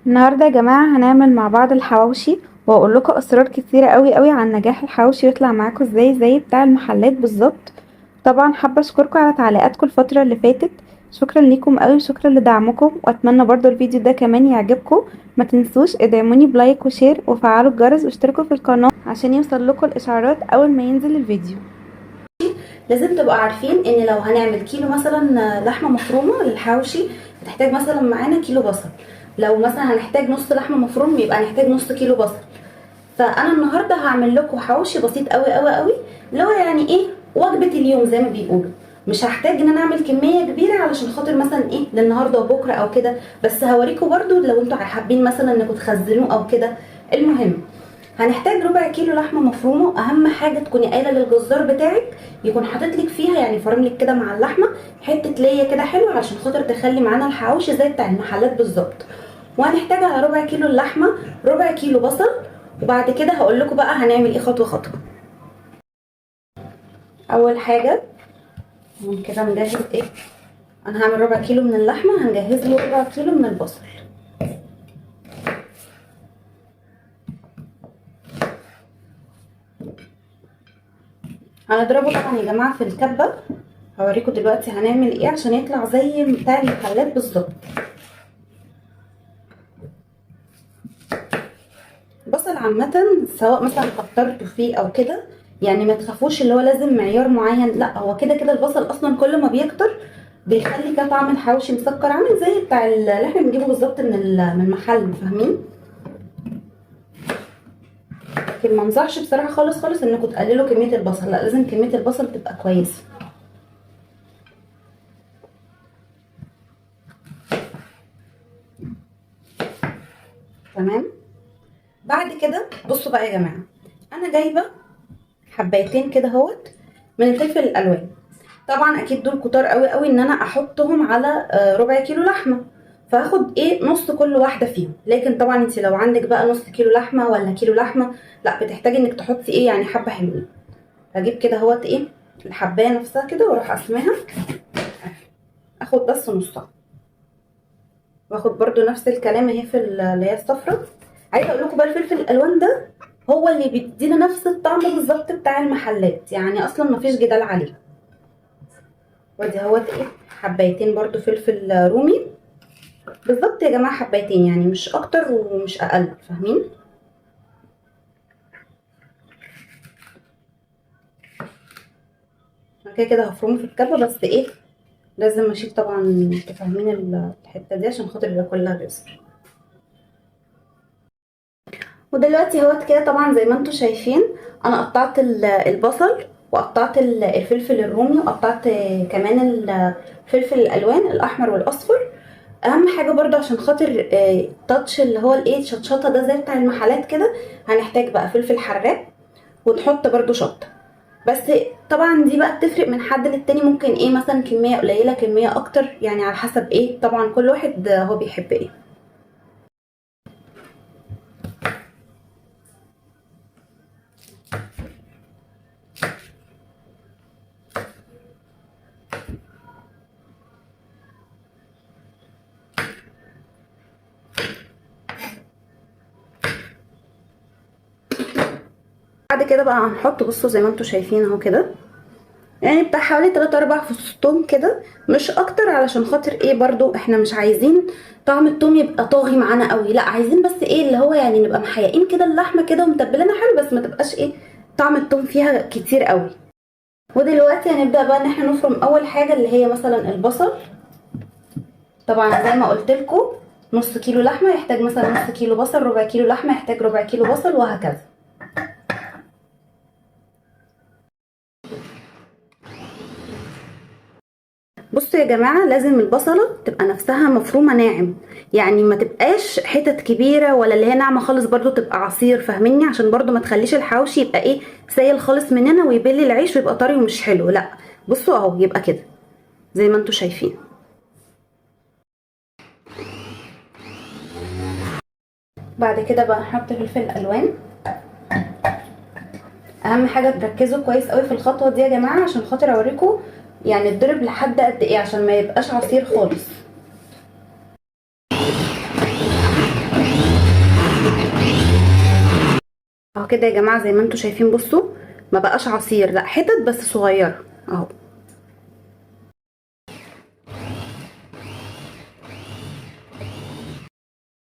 النهارده يا جماعه هنعمل مع بعض الحواوشي، واقول لكم اسرار كتيره قوي عن نجاح الحواوشي يطلع معاكم ازاي زي بتاع المحلات بالظبط. طبعا حابه اشكركم على تعليقاتكم الفتره اللي فاتت. شكرا ليكم قوي وشكرا لدعمكم، واتمنى برضو الفيديو ده كمان يعجبكم. ما تنسوش ادعموني بلايك وشير وفعلوا الجرس واشتركوا في القناه عشان يوصل لكم الاشعارات اول ما ينزل الفيديو. لازم تبقوا عارفين ان لو هنعمل كيلو مثلا لحمه مفرومه للحواوشي هتحتاج مثلا معانا كيلو بصل. لو مثلا هنحتاج نص لحمه مفروم يبقى هنحتاج نص كيلو بصل. فانا النهارده هعمل لكم حواوشي بسيط قوي اللي هو يعني ايه وجبه اليوم زي ما بيقولوا. مش هحتاج ان انا اعمل كميه كبيره علشان خاطر مثلا ايه للنهارده وبكره او كده، بس هوريكم برضو لو انتوا حابين مثلا انكم تخزنوه او كده. المهم هنحتاج ربع كيلو لحمه مفرومه. اهم حاجه تكوني قايله للجزار بتاعك يكون حاطط لك فيها، يعني فرم لك كده مع اللحمه حته ليا كده حلو علشان خاطر تخلي معانا الحواوشي زي بتاع المحلات بالظبط. وهنحتاج على ربع كيلو اللحمه ربع كيلو بصل. وبعد كده هقول لكم بقى هنعمل ايه خطوه خطوه. اول حاجه كده نجهز ايه. انا هعمل ربع كيلو من اللحمه، هنجهز له ربع كيلو من البصل. هنضربه طبعا يا جماعه في الكبه. هوريكم دلوقتي هنعمل ايه عشان يطلع زي بتاع المحلات بالظبط. البصل عامه سواء مثلا كترتوا فيه او كده، يعني ما تخافوش اللي هو لازم معيار معين، لا هو كده كده البصل اصلا كل ما بيكتر بيخلي كده طعم الحواوشي مسكر، عامل زي بتاع اللي احنا بنجيبه بالظبط من المحل، فاهمين؟ لكن ما انصحش بصراحه خالص انكم تقللوا كميه البصل، لا لازم كميه البصل تبقى كويسه. تمام. بعد كده بصوا بقى يا جماعه، انا جايبه حبايتين كده اهوت من الفلفل الالوان. طبعا اكيد دول كتار قوي ان انا احطهم على ربع كيلو لحمه، فهاخد ايه نص كل واحده فيهم. لكن طبعا انت لو عندك بقى نص كيلو لحمه ولا كيلو لحمه، لا بتحتاجي انك تحطي ايه يعني حبه حلوين. هجيب كده اهوت ايه الحبايه نفسها كده واروح اقسمها، اخد بس نصها. واخد برده نفس الكلام اهي في اللي هي الصفرا. عايزه اقول لكم بقى الفلفل الالوان ده هو اللي بيدينا نفس الطعم بالظبط بتاع المحلات، يعني اصلا مفيش جدال عليه. وادي اهوت ايه حبايتين برده فلفل رومي بالظبط يا جماعه، حبايتين يعني مش اكتر ومش اقل، فاهمين؟ انا كده كده هفرمه في الكبه، بس ايه لازم اشيل طبعا، انتوا فاهمين الحته دي عشان خاطر يبقى كلها رزق. ودلوقتي اهوت كده طبعا زي ما انتم شايفين انا قطعت البصل وقطعت الفلفل الرومي وقطعت كمان الفلفل الالوان الاحمر والاصفر. اهم حاجه برضو عشان خاطر تاتش اللي هو الايه شطشطه ده زي بتاع المحلات كده، هنحتاج بقى فلفل حراق وتحط برضو شطه. بس طبعا دي بقى بتفرق من حد للتاني، ممكن ايه مثلا كميه قليله كميه اكتر، يعني على حسب ايه طبعا كل واحد هو بيحب ايه. بعد كده بقى هنحط بصوا زي ما انتم شايفين اهو كده، يعني بتاع حوالي 3 4 فصوص توم كده مش اكتر، علشان خاطر ايه برضو احنا مش عايزين طعم التوم يبقى طاغي معانا قوي، لا عايزين بس ايه اللي هو يعني نبقى محيقين كده اللحمه كده ومتبلينها حلو، بس ما تبقاش ايه طعم التوم فيها كتير قوي. ودلوقتي هنبدا بقى ان احنا نفرم اول حاجه اللي هي مثلا البصل. طبعا زي ما قلت لكم نص كيلو لحمه يحتاج مثلا نص كيلو بصل، ربع كيلو لحمه يحتاج ربع كيلو بصل، وهكذا. بصوا يا جماعه لازم البصله تبقى نفسها مفرومه ناعم، يعني ما تبقاش حتت كبيره ولا اللي هي ناعمه خالص برضو تبقى عصير، فاهميني؟ عشان برضو ما تخليش الحواوشي يبقى ايه سايل خالص مننا ويبل العيش ويبقى طري ومش حلو، لا بصوا اهو يبقى كده زي ما انتم شايفين. بعد كده بقى نحط فلفل الالوان. اهم حاجه تركزوا كويس قوي في الخطوه دي يا جماعه عشان خاطر اوريكم يعني الضرب لحد قد ايه عشان ما يبقاش عصير خالص. اهو كده يا جماعه زي ما انتم شايفين. بصوا ما بقاش عصير، لا حتت بس صغيره اهو.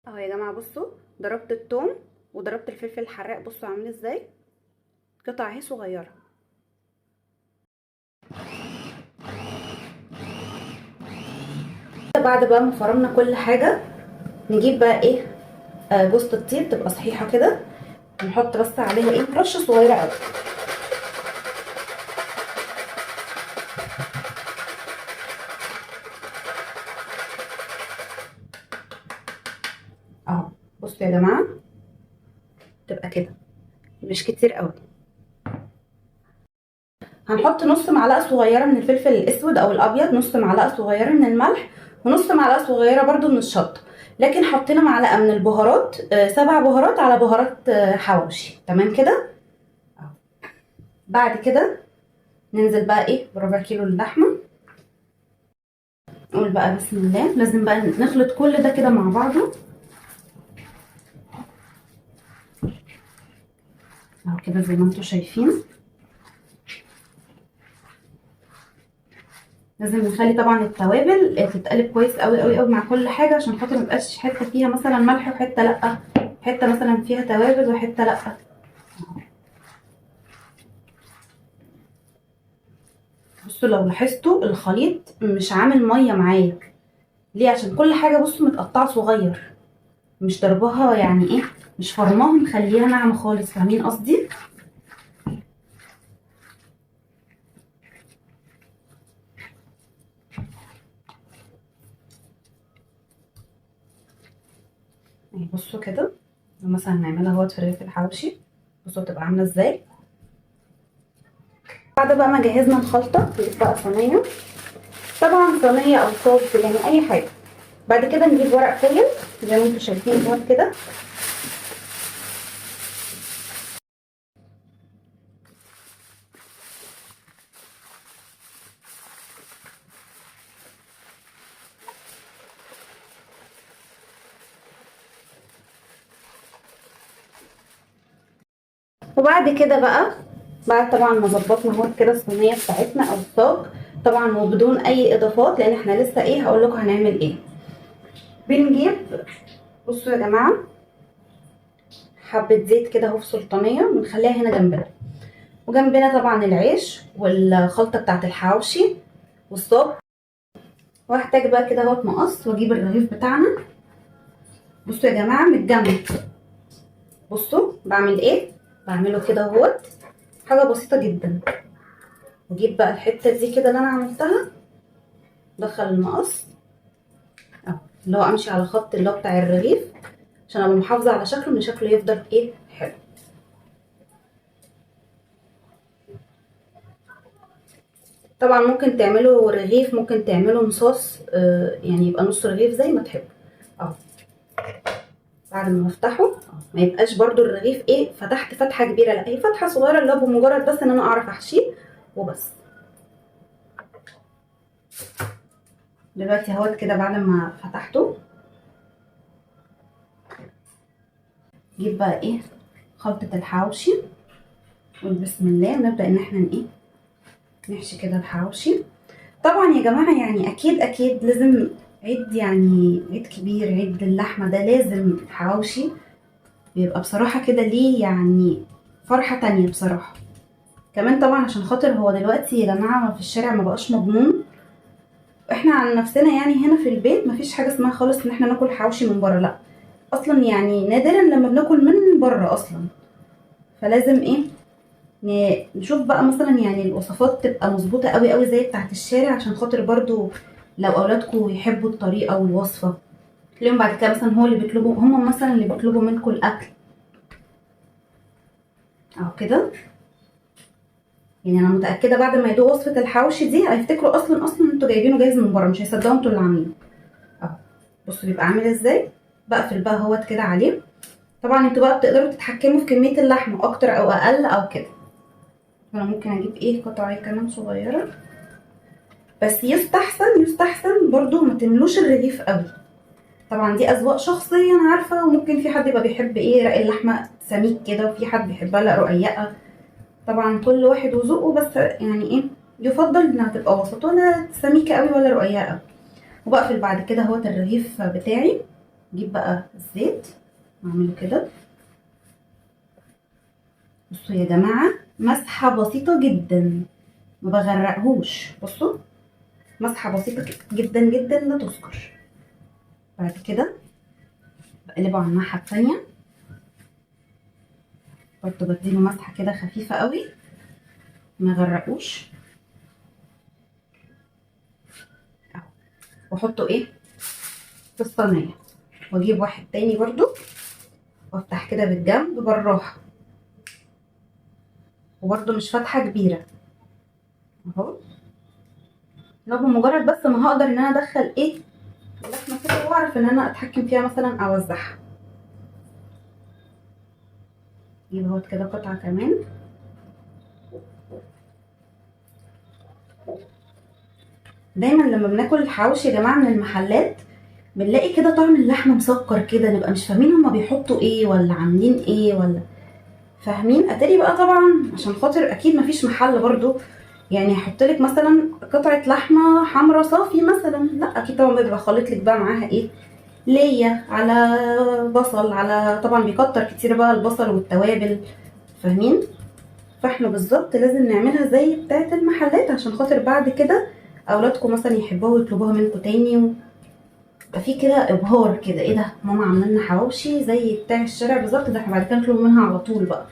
اهو يا جماعه بصوا ضربت الثوم وضربت الفلفل الحراق، بصوا عامل ازاي قطع اهي صغيره. بعد بقى ما فرمنا كل حاجه نجيب بقى ايه جوزة الطيب تبقى صحيحه كده، نحط بس عليها ايه رشه صغيره قوي. اهو بصوا يا جماعه تبقى كده مش كتير قوي. هنحط نص معلقه صغيره من الفلفل الاسود او الابيض، نص معلقه صغيره من الملح، ونص معلقه صغيره برده من الشطه. لكن حطينا معلقه من البهارات، 7 بهارات على بهارات حواوشي. تمام كده. بعد كده ننزل بقى ايه بربع كيلو اللحمه. نقول بقى بسم الله. لازم بقى نخلط كل ده كده مع بعضه اهو كده زي ما انتم شايفين. لازم نخلي طبعا التوابل تتقلب كويس قوي قوي قوي مع كل حاجه، عشان خاطر ميبقاش حته فيها مثلا ملح وحته لا، حته مثلا فيها توابل وحته لا. بصوا لو لاحظتوا الخليط مش عامل ميه معايا ليه؟ عشان كل حاجه بصوا متقطعه صغير، مش ضربها يعني ايه، مش فرماها مخليها ناعمه خالص. فاهمين قصدي؟ يعني بصوا كده لو مثلا هنعملها اهوت في رغيف الحواوشي، بصوا تبقى عامله ازاي. بعد بقى ما جهزنا الخلطه نجيب بقى صينيه، طبعا صينيه او صاج يعني اي حاجه. بعد كده نجيب ورق فويل زي ما انتم شايفين اهوت كده. وبعد كده بقى بعد طبعا ما ظبطنا اهوت كده الصينيه بتاعتنا او الصاج، طبعا وبدون اي اضافات لان احنا لسه ايه هقول لكم هنعمل ايه. بنجيب بصوا يا جماعه حبه زيت كده اهو في سلطانيه بنخليها هنا جنبنا، وجنبنا طبعا العيش والخلطه بتاعت الحواوشي والصاج. وهحتاج بقى كده اهوت مقص واجيب الرغيف بتاعنا. بصوا يا جماعه متجمد. بصوا بعمل ايه، بعمله كده اهوت حاجه بسيطه جدا. واجيب بقى الحته دي كده اللي انا عملتها، ادخل المقص اهو اللي هو امشي على خط اللي هو بتاع الرغيف، عشان ابقى محافظه على شكله ان شكله يفضل ايه حلو. طبعا ممكن تعملوا رغيف، ممكن تعملوا نصاص يعني يبقى نص رغيف زي ما تحبوا اهو. بعد ما افتحه ما يبقاش برضو الرغيف ايه فتحت فتحه كبيره، لا هي فتحه صغيره اللي هو بمجرد بس ان انا اعرف احشيه وبس. دلوقتي اهوت كده بعد ما فتحته نجيب بقى ايه خلطه الحواوشي، وبسم الله نبدا ان احنا ايه نحشي كده الحواوشي. طبعا يا جماعه يعني اكيد اكيد لازم عيد، يعني عيد كبير، عيد اللحمه ده لازم حواوشي بيبقى بصراحه كده ليه يعني فرحه تانية بصراحه. كمان طبعا عشان خاطر هو دلوقتي يا جماعه في الشارع ما بقاش مضمون. احنا عن نفسنا يعني هنا في البيت مفيش حاجه اسمها خالص ان احنا ناكل حواوشي من بره، لا اصلا يعني نادرا لما بناكل من بره اصلا. فلازم ايه نشوف بقى مثلا يعني الوصفات تبقى مظبوطه قوي قوي زي بتاعه الشارع، عشان خاطر برضو لو اولادكم يحبوا الطريقه والوصفه تلاقيهم بعد كده مثلا هو اللي بيطلبوا، هم مثلا اللي بيطلبوا منكم الاكل او كده. يعني انا متاكده بعد ما يدوقوا وصفه الحواوشي دي هيفتكروا اصلا انتوا جايبينه جاهز من بره، مش هيصدقوا انتوا اللي عاملينه اهو. بصوا بيبقى عامل ازاي. بقفل بقى اهوت كده عليه. طبعا انتوا بقى بتقدروا تتحكموا في كميه اللحمه اكتر او اقل او كده. انا ممكن اجيب ايه قطعه كمان صغيره، بس يستحسن برضو ما تملوش الرغيف قوي، طبعا دي اذواق شخصيه انا عارفه، وممكن في حد يبقى بيحب ايه رق اللحمه سميك كده، وفي حد بيحبها لا رقيقه. طبعا كل واحد وذوقه، بس يعني ايه، يفضل انها تبقى وسط، ولا سميكه قوي ولا رقيقه قوي. وبقفل بعد كده اهوت الرغيف بتاعي. اجيب بقى الزيت واعمله كده. بصوا يا جماعه، مسحه بسيطه جدا، ما بغرقهوش. بصوا، مسحه بسيطه جدا جدا لا تذكر. بعد كده بقلبه على الناحيه التانيه، برضه بديله مسحه كده خفيفه قوي، ما غرقوش. اهو. واحطه ايه في الصينيه، واجيب واحد تاني برضه، وافتح كده بالجنب بالراحه، وبرده مش فتحه كبيره. اهو. لو بمجرد بس ما هقدر ان انا ادخل ايه اللحمه كده، واعرف ان انا اتحكم فيها مثلا اوزعها. اجيب اهوت كده قطعه كمان. دايما لما بناكل الحواوشي يا جماعه من المحلات، بنلاقي كده طعم اللحمه مسكر كده، نبقى مش فاهمين هما بيحطوا ايه ولا عاملين ايه ولا فاهمين. اتاري بقى طبعا عشان خاطر اكيد مفيش محل برضو يعني هيحط لك مثلا قطعه لحمه حمرا صافي مثلا، لا اكيد طبعا بيبقى خالط لك بقى معاها ايه، ليا على بصل، على طبعا بيكتر كتير بقى البصل والتوابل، فاهمين. فاحنا بالظبط لازم نعملها زي بتاعه المحلات، عشان خاطر بعد كده اولادكم مثلا يحبوها ويطلبوها منكم تاني، يبقى في كده ابهار كده، ايه ده ماما عامله لنا حواوشي زي بتاع الشارع بالظبط، ده احنا بعد كده نطلب منها على طول بقى.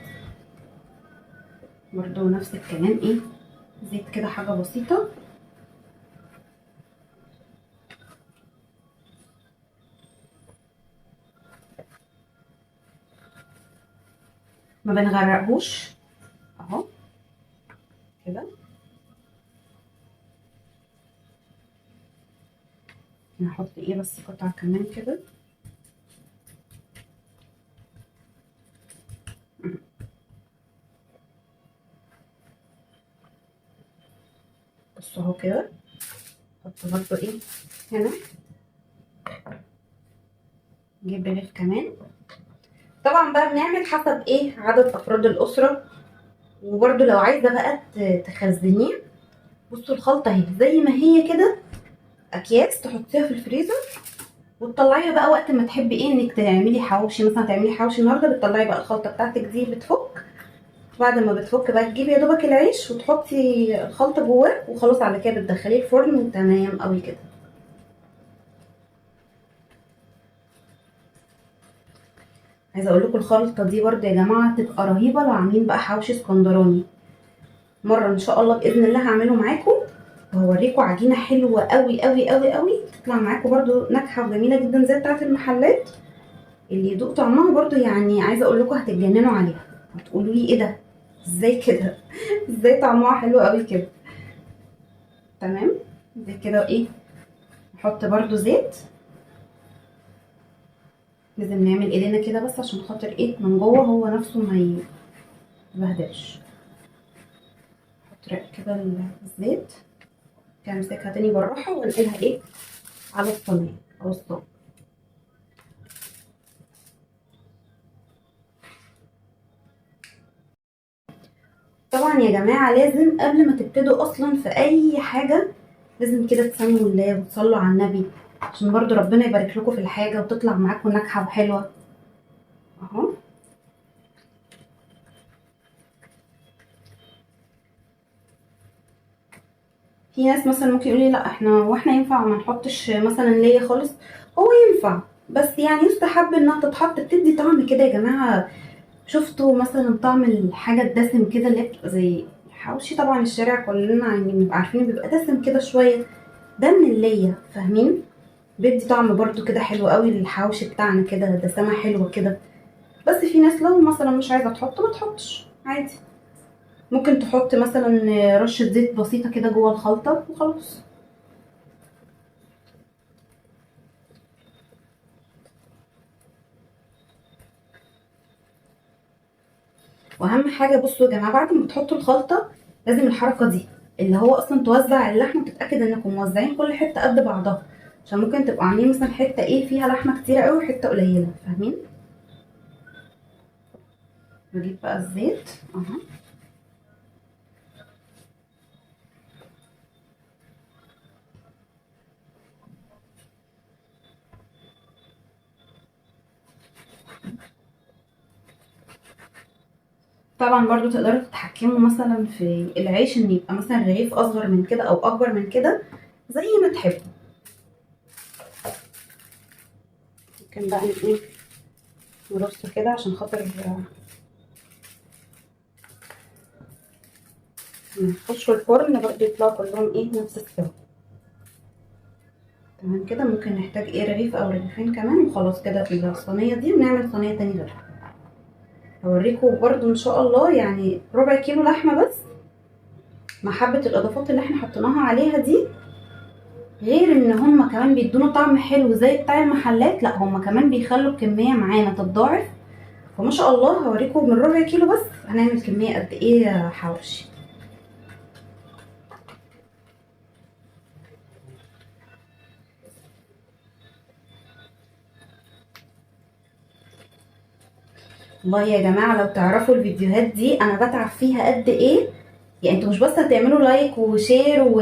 برضو نفس الكلام، ايه، زيت كده حاجه بسيطه. ما بنغرقهوش. اهو كده. نحط ايه بس قطعه كمان كده. بصوا اهو كده. نحط برضو ايه هنا، نجيب رغيف كمان. طبعا بقى بنعمل حسب ايه عدد افراد الاسره، وبرده لو عايزه بقى تخزنيه. بصوا الخلطه اهي زي ما هي كده، اكياس تحطيها في الفريزر، وتطلعيها بقى وقت ما تحبي ايه انك تعملي حواوشي، مثلا تعملي حواوشي النهارده، بتطلعي بقى الخلطه بتاعتك دي بتفك. بعد ما بتفك بقى تجيبي يا دوبك العيش وتحطي الخلطه جواه، وخلاص على كده بتدخليه الفرن وتمام قوي كده. عايزه اقول لكم الخلطه دي برده يا جماعه تبقى رهيبه لو عاملين بقى حواوشي اسكندراني. مره ان شاء الله باذن الله هعمله معاكم، وهوريكم عجينه حلوه قوي قوي قوي قوي، تطلع معاكم برده ناجحه وجميله جدا زي بتاعه المحلات. اللي يدوق طعمها برده يعني عايزه اقول لكم هتتجننوا عليها، هتقولوا لي ايه ده، ازاي كده ازاي طعمها حلو قوي كده. تمام. زي كده ايه، نحط برده زيت. لازم نعمل ايدينا كده بس عشان خاطر ايه من جوه هو نفسه ما يبهدلش. نحط رق كده الزيت كده، امسكها تاني بالراحه وانقلها ايه على الصينيه او الصاج. طبعا يا جماعه لازم قبل ما تبتدوا اصلا في اي حاجه، لازم كده تسموا الله وتصلوا على النبي، عشان برضو ربنا يبارك لكم في الحاجه وتطلع معاكم ناجحه وحلوه. اهو. في ناس مثلا ممكن يقولي لا واحنا ينفع ما نحطش مثلا ليا خالص. هو ينفع، بس يعني يستحب انها تتحط، بتدي طعم كده يا جماعه. شفتوا مثلا طعم الحاجه الدسم كده اللي بتبقى زي حواوشي طبعا الشارع كلنا يعني بنبقى عارفين بيبقى دسم كده شويه، ده من الليا، فاهمين. بيدي طعم برضو كده حلو قوي للحواوشي بتاعنا كده، دسمه حلوه كده. بس في ناس لو مثلا مش عايزه تحط ما تحطش عادي، ممكن تحط مثلا رشه زيت بسيطه كده جوه الخلطه وخلاص. واهم حاجه بصوا يا جماعه، بعد ما تحطوا الخلطه لازم الحركه دي، اللي هو اصلا توزع اللحمه وتتاكد انكم موزعين كل حته قد بعضها. عشان ممكن تبقوا عاملين مثلا حته ايه فيها لحمه كتيره قوي وحته قليله، فاهمين؟ بجيب بقى الزيت اهو. طبعا برضو تقدروا تتحكموا مثلا في العيش ان يبقى مثلا رغيف اصغر من كده او اكبر من كده زي ما تحبوا. ممكن بقى ايه نرصه كده عشان خاطر نخشوا الفرن برضو يطلعوا كلهم ايه نفس السوا. تمام كده. ممكن نحتاج ايه رغيف او رغيفين كمان وخلاص كده في الصينيه دي، ونعمل صينيه تانية غيرها. هوريكم برضو ان شاء الله يعني ربع كيلو لحمه بس، مع حبه الاضافات اللي احنا حطيناها عليها دي، غير ان هم كمان بيدونا طعم حلو زي بتاع المحلات، لا هم كمان بيخلوا الكميه معانا تتضاعف. فما شاء الله هوريكم من ربع كيلو بس هنعمل كميه قد ايه حواوشي. والله يا جماعه لو تعرفوا الفيديوهات دي انا بتعب فيها قد ايه. يعني انتوا مش بس هتعملوا لايك وشير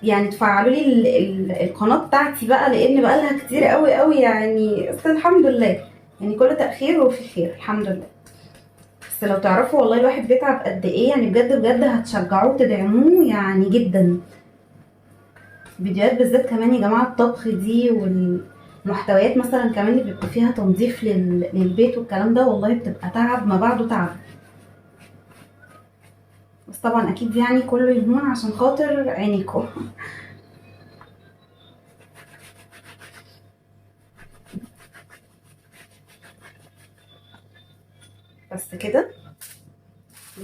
يعني تفعلوا لي القناه بتاعتي بقى، لان بقى لها كتير قوي قوي يعني، بس الحمد لله يعني كل تاخير وفي خير الحمد لله. بس لو تعرفوا والله الواحد بيتعب قد ايه، يعني بجد بجد هتشجعوه وتدعموه يعني جدا. فيديوهات بالذات كمان يا جماعه الطبخ دي والمحتويات مثلا كمان اللي بيبقى فيها تنظيف للبيت والكلام ده، والله بتبقى تعب ما بعده تعب. بس طبعا اكيد يعني كله يهون عشان خاطر عينيكم. بس كده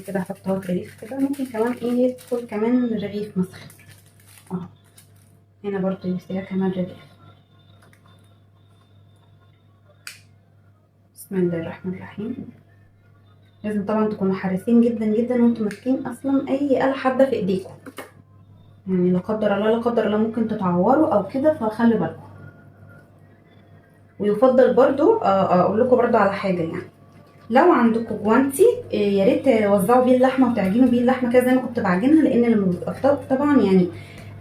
كده هحطها في رغيف كده. ممكن كمان ايه يدخل كمان رغيف مثلا اهو، هنا برضو يدخلها كمان رغيف. بسم الله الرحمن الرحيم. لازم طبعا تكونوا حريصين جدا جدا وانتم ماسكين اصلا اي آلة حادة في ايديكم، يعني لا قدر الله لا قدر الله ممكن تتعوروا او كده، فخلي بالكم. ويفضل برضو اقول لكم برضو على حاجه، يعني لو عندكم جوانتي يا ريت توزعوا بيه اللحمه وتعجنوا بيه اللحمه كده زي ما كنت بعجنها، لان لما بيبقى طبعا يعني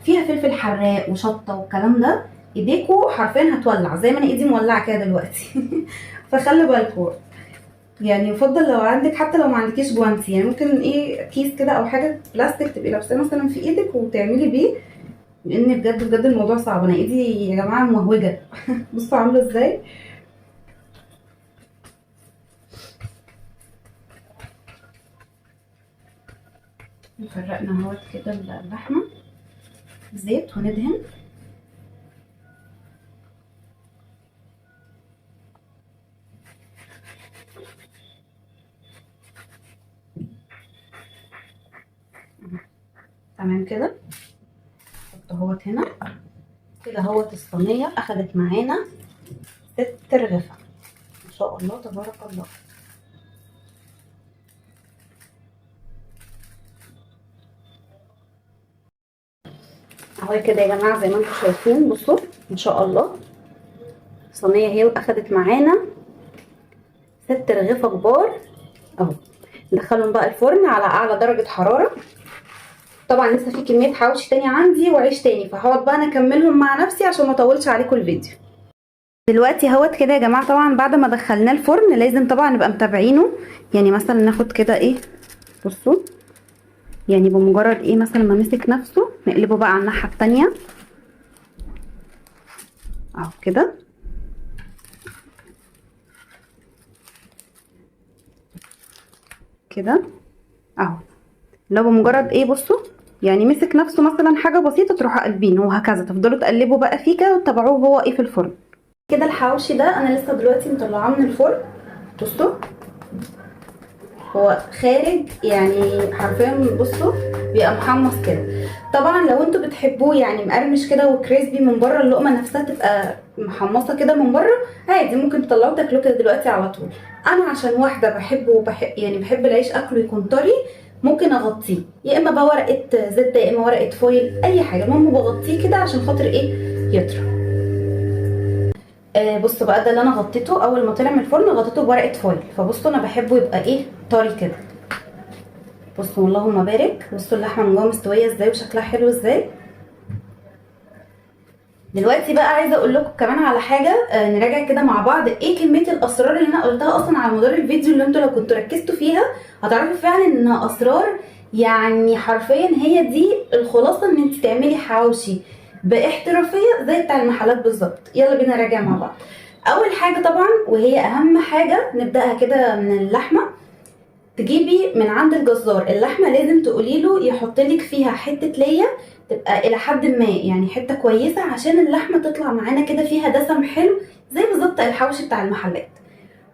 فيها فلفل حراق وشطه والكلام ده، ايديكوا حرفيا هتولع زي ما انا ايدي مولعه كده دلوقتي. فخلي بالكم. يعني يفضل لو عندك حتى لو ما عندكيش جوانتي، يعني ممكن ايه كيس كده او حاجه بلاستيك تبقي لابساه مثلا في ايدك وتعملي بيه، لان بجد بجد الموضوع صعب. انا ايدي يا جماعه موهوجه. بصوا عامله ازاي. فرقنا اهوت كده اللحمه زيت وندهن. تمام كده. حط اهوت هنا كده اهوت. الصينيه اخدت معانا 6 رغيفه ما شاء الله تبارك الله. اهو كده يا جماعه زي ما انتم شايفين، بصوا ما شاء الله الصينيه هي اخدت معانا 6 رغيفه كبار اهو. ندخلهم بقى الفرن على اعلى درجه حراره. طبعا لسه في كميه حواوشي تاني عندي وعيش تاني، فهقعد بقى انا اكملهم مع نفسي عشان ما اطولش عليكم الفيديو. دلوقتي اهوت كده يا جماعه، طبعا بعد ما دخلناه الفرن لازم طبعا نبقى متابعينه. يعني مثلا ناخد كده ايه، بصوا يعني بمجرد ايه مثلا ما مسك نفسه نقلبه بقى على الناحيه التانيه اهو كده. كده اهو. لو بمجرد ايه بصوا يعني مسك نفسه مثلا حاجه بسيطه تروحوا قلبينه، وهكذا تفضلوا تقلبوا بقى فيه كده وتتابعوه هو ايه في الفرن. كده الحواوشي ده انا لسه دلوقتي مطلعاه من الفرن. بصوا هو خارج يعني حرفيا بصوا بيبقى محمص كده. طبعا لو انتوا بتحبوه يعني مقرمش كده وكريسبي من بره، اللقمه نفسها تبقى محمصه كده من بره، عادي ممكن تطلعوه تاكلوه كده دلوقتي على طول. انا عشان واحده بحبه يعني بحب العيش اكله يكون طري، ممكن اغطيه يا اما بقى ورقه زبده يا اما ورقه فويل اي حاجه، المهم بغطيه كده عشان خاطر ايه يطرى. بصوا بقى، ده اللي انا غطيته اول ما طلع من الفرن، غطيته بورقه فويل. فبصوا انا بحبه يبقى ايه، طري كده. بصوا اللهم بارك، بصوا اللحمه من جوه مستويه ازاي وشكلها حلو ازاي. دلوقتي بقى عايزه اقول لكم كمان على حاجه، نراجع كده مع بعض ايه كميه الاسرار اللي انا قلتها اصلا على مدار الفيديو، اللي انتوا لو كنتوا ركزتوا فيها هتعرفوا فعلا انها اسرار. يعني حرفيا هي دي الخلاصه، ان انت تعملي حواوشي باحترافيه زي بتاع المحلات بالظبط. يلا بينا نراجع مع بعض. اول حاجه طبعا وهي اهم حاجه نبداها كده من اللحمه، تجيبي من عند الجزار اللحمه، لازم تقولي له يحط لك فيها حته ليا تبقى الى حد ما يعني حته كويسه، عشان اللحمه تطلع معانا كده فيها دسم حلو زي بالظبط الحوشي بتاع المحلات.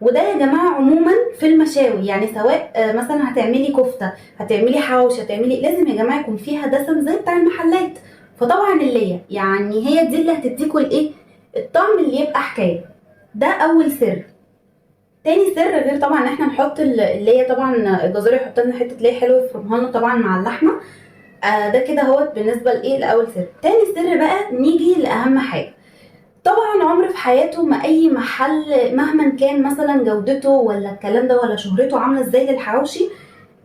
وده يا جماعه عموما في المشاوي، يعني سواء مثلا هتعملي كفته، هتعملي حواوشي، هتعملي، لازم يا جماعه يكون فيها دسم زي بتاع المحلات. فطبعا الليا يعني هي دي اللي هتديكوا الايه، الطعم اللي يبقى حكايه. ده اول سر. تاني سر، غير طبعا ان احنا نحط اللي هي طبعا الجزار يحط لنا حته ليه حلوه يفرمها لنا طبعا مع اللحمه. ده كده اهوت بالنسبه لايه، لاول سر. تاني سر بقى نيجي لاهم حاجه. طبعا عمر في حياته ما اي محل مهما كان مثلا جودته ولا الكلام ده ولا شهرته عامله ازاي للحواوشي،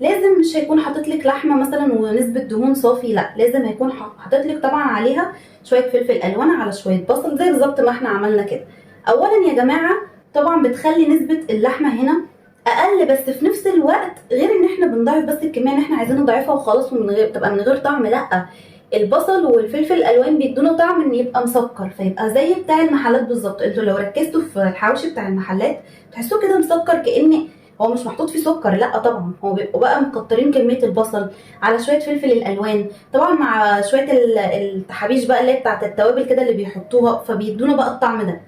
لازم مش هيكون حاطط لك لحمه مثلا ونسبه دهون صافي، لا لازم هيكون حاطط لك طبعا عليها شويه فلفل الوان على شويه بصل زي بالظبط ما احنا عملنا كده. اولا يا جماعه طبعا بتخلي نسبه اللحمه هنا اقل، بس في نفس الوقت غير ان احنا بنضاعف بس الكميه ان احنا عايزين نضاعفها وخلاص ومن غير تبقى من غير طعم، لا البصل والفلفل الالوان بيدونا طعم ان يبقى مسكر، فيبقى زي بتاع المحلات بالظبط. انتوا لو ركزتوا في الحواوشي بتاع المحلات تحسوه كده مسكر، كأن هو مش محطوط فيه سكر، لا طبعا هو بيبقوا بقى مكترين كميه البصل على شويه فلفل الالوان طبعا مع شويه التحابيش بقى اللي هي بتاعه التوابل كده اللي بيحطوها، فبيدونا بقى الطعم ده.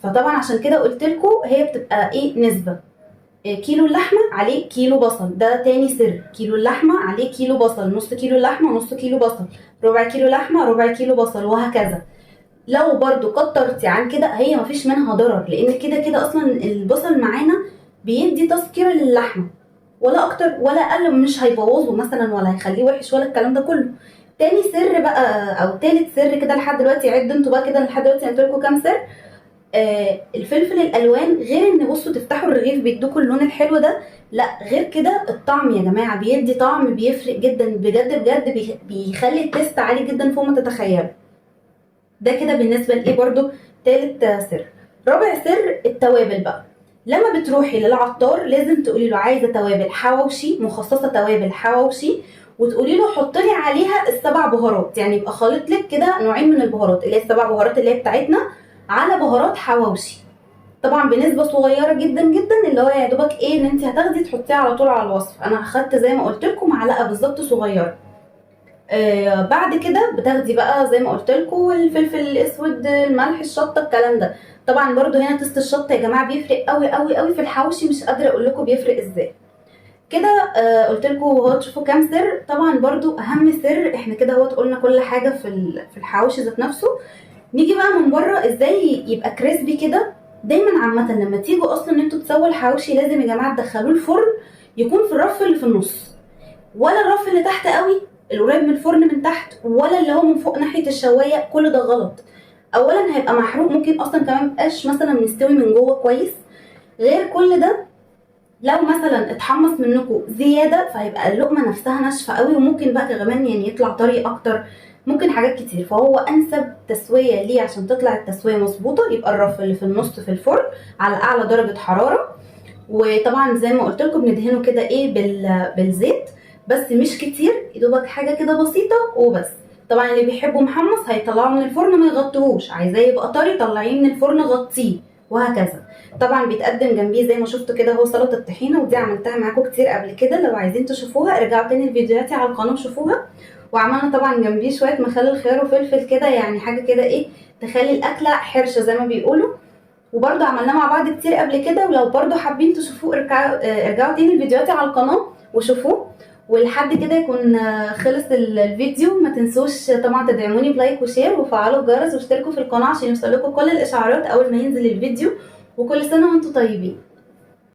فطبعا عشان كده قلت لكم هي بتبقى ايه، نسبه. كيلو اللحمه عليه كيلو بصل، ده تاني سر. كيلو اللحمه عليه كيلو بصل، نص كيلو لحمه نص كيلو بصل، ربع كيلو لحمه ربع كيلو بصل، وهكذا. لو برضو كترتي عن كده هي مفيش منها ضرر، لان كده كده اصلا البصل معانا بيدي تسكيره للحمه، ولا اكتر ولا اقل، مش هيبوظه مثلا ولا هيخليه وحش ولا الكلام ده كله. تاني سر بقى او تالت سر كده لحد دلوقتي، عدوا انتوا بقى كده لحد دلوقتي قلت لكم كام سر. الفلفل الالوان، غير ان بصوا تفتحوا الرغيف بيدوكوا اللون الحلو ده، لا غير كده الطعم يا جماعه بيدي طعم بيفرق جدا بجد بجد، بيخلي التيست عالي جدا فوق ما تتخيلوا. ده كده بالنسبه لايه برضو، تالت سر. رابع سر التوابل بقى. لما بتروحي للعطار لازم تقولي له عايزه توابل حواوشي مخصصه، توابل حواوشي، وتقولي له حط لي عليها السبع بهارات، يعني يبقى خالط لك كده نوعين من البهارات اللي هي السبع بهارات اللي هي بتاعتنا على بهارات حواوشي، طبعا بنسبه صغيره جدا جدا، اللي هو يا دوبك ايه ان انت هتاخدي تحطيها على طول على الوصف. انا اخدت زي ما قلت لكم معلقه بالظبط صغيره. بعد كده بتاخدي بقى زي ما قلت لكم الفلفل الاسود، الملح، الشطه، الكلام ده. طبعا برضو هنا تست الشطه يا جماعه بيفرق قوي قوي قوي في الحواوشي، مش قادره اقول لكم بيفرق ازاي. كده قلت لكم اهو تشوفوا كام سر. طبعا برضو اهم سر، احنا كده اهو قلنا كل حاجه في الحواوشي ذات نفسه. نيجي بقى من بره ازاي يبقى كريسبي كده. دايما عامه لما تيجوا اصلا ان انتوا تسووا الحواوشي لازم يا جماعه تدخلوه الفرن يكون في الرف اللي في النص، ولا الرف اللي تحت قوي القريب من الفرن من تحت، ولا اللي هو من فوق ناحيه الشوايه، كل ده غلط. اولا هيبقى محروق، ممكن اصلا كمان مبقاش مثلا مستوي من جوه كويس. غير كل ده لو مثلا اتحمص منكم زياده فهيبقى اللقمه نفسها ناشفه قوي، وممكن بقى كمان يعني يطلع طري اكتر، ممكن حاجات كتير. فهو انسب تسويه ليه عشان تطلع التسويه مظبوطه يبقى الرف اللي في النص في الفرن على اعلى درجه حراره. وطبعا زي ما قلت لكم بندهنه كده ايه بالزيت، بس مش كتير، يدوبك حاجه كده بسيطه وبس. طبعا اللي بيحبه محمص هيطلعه من الفرن ما يغطيهوش، عايزاه يبقى طري طلعيه من الفرن غطيه، وهكذا. طبعا بيتقدم جنبيه زي ما شفتوا كده هو سلطه الطحينه، ودي عملتها معاكم كتير قبل كده، لو عايزين تشوفوها ارجعوا تاني لفيديوهاتي على القناه وشوفوها. وعملنا طبعا جنبيه شويه مخلل خيار وفلفل كده، يعني حاجه كده ايه تخلي الاكله حرشه زي ما بيقولوا. وبرده عملناه مع بعض كتير قبل كده، ولو برده حابين تشوفوه ارجعوا تاني لفيديوهاتي على القناه وشوفوه. ولحد كده يكون خلص الفيديو. ما تنسوش طبعا تدعموني بلايك وشير وفعلوا الجرس واشتركوا في القناه عشان يوصلكوا كل الاشعارات اول ما ينزل الفيديو. وكل سنه وانتم طيبين.